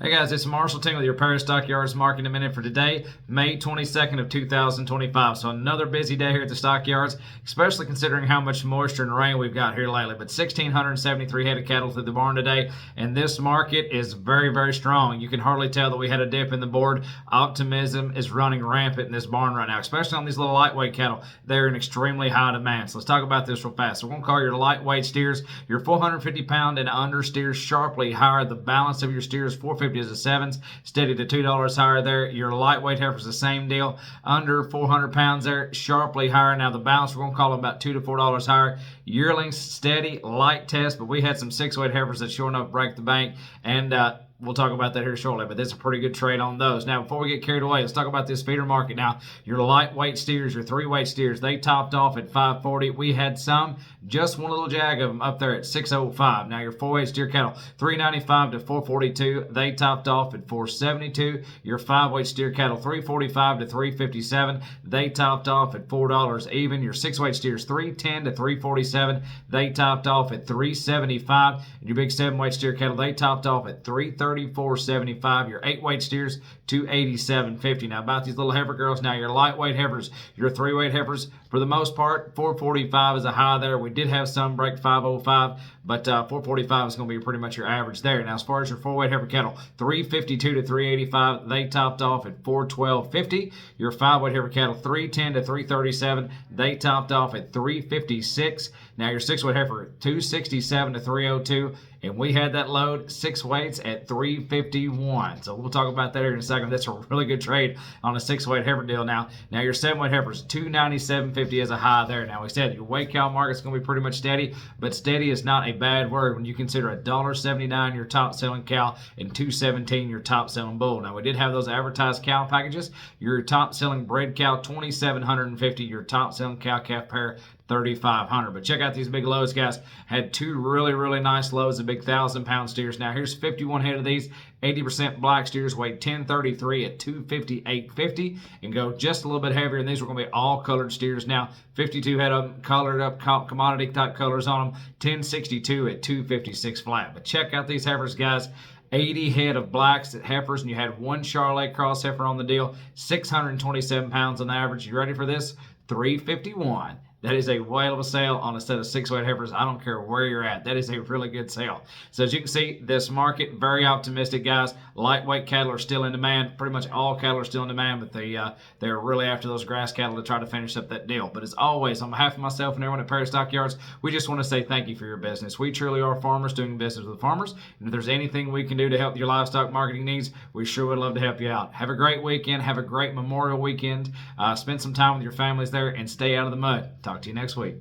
Hey guys, it's Marshall Ting with your Paris Stockyards Market Minute for today, May 22nd of 2025. So another busy day here at the Stockyards, especially considering how much moisture and rain we've got here lately. But 1,673 head of cattle through the barn today, and this market is very, very strong. You can hardly tell that we had a dip in the board. Optimism is running rampant in this barn right now, especially on these little lightweight cattle. They're in extremely high demand. So let's talk about this real fast. So we're going to call your lightweight steers, your 450 pound and under steers sharply higher. The balance of your steers, 450 is a sevens, steady to $2 higher there. Your lightweight heifers, the same deal, under 400 pounds there, sharply higher. Now the balance, we're going to call them about $2 to $4 higher. Yearlings, steady, light test, but we had some 6-weight heifers that sure enough break the bank, and we'll talk about that here shortly, but this is a pretty good trade on those. Now, before we get carried away, let's talk about this feeder market. Now, your lightweight steers, your 3-weight steers, they topped off at $540. We had some, just one little jag of them up there at $605. Now, your 4-weight steer cattle, $395 to $442. They topped off at $472. Your 5-weight steer cattle, $345 to $357. They topped off at $4 even. Your 6-weight steers, $310 to $347. They topped off at $375. And your big 7-weight steer cattle, they topped off at $334.75. Your 8-weight steers, $287.50. Now about these little heifer girls, now your lightweight heifers, your 3-weight heifers, for the most part, $445 is a high there. We did have some break $505, but $445 is going to be pretty much your average there. Now as far as your 4-weight heifer cattle, $352 to $385. They topped off at $412.50. Your 5-weight heifer cattle, $310 to $337. They topped off at $356. Now your 6-weight heifer, $267 to $302. And we had that load, 6 weights at $351. So we'll talk about that here in a second. That's a really good trade on a 6-weight heifer deal now. Now your 7-weight heifers, $297.50 is a high there. Now we said your weight cow market's going to be pretty much steady, but steady is not a bad word when you consider $1.79 your top selling cow and $2.17 your top selling bull. Now we did have those advertised cow packages. Your top selling bred cow, $2,750. Your top selling cow calf pair, $3,500. But check out these big loads, guys. Had 2 really nice loads of big 1,000-pound steers. Now here's 51 head of these. 80% black steers weighed 1033 at $258.50 and go just a little bit heavier. And these were going to be all colored steers. Now 52 head of them, colored up commodity type colors on them. 1062 at $256 flat. But check out these heifers, guys. 80 head of blacks heifers, and you had 1 Charolais cross heifer on the deal. 627 pounds on average. You ready for this? $351. That is a whale of a sale on a set of 6-weight heifers. I don't care where you're at. That is a really good sale. So as you can see, this market, very optimistic, guys. Lightweight cattle are still in demand. Pretty much all cattle are still in demand, but they're really after those grass cattle to try to finish up that deal. But as always, on behalf of myself and everyone at Paris Stockyards, we just want to say thank you for your business. We truly are farmers doing business with farmers. And if there's anything we can do to help your livestock marketing needs, we sure would love to help you out. Have a great weekend. Have a great Memorial weekend. Spend some time with your families there and stay out of the mud. Talk to you next week.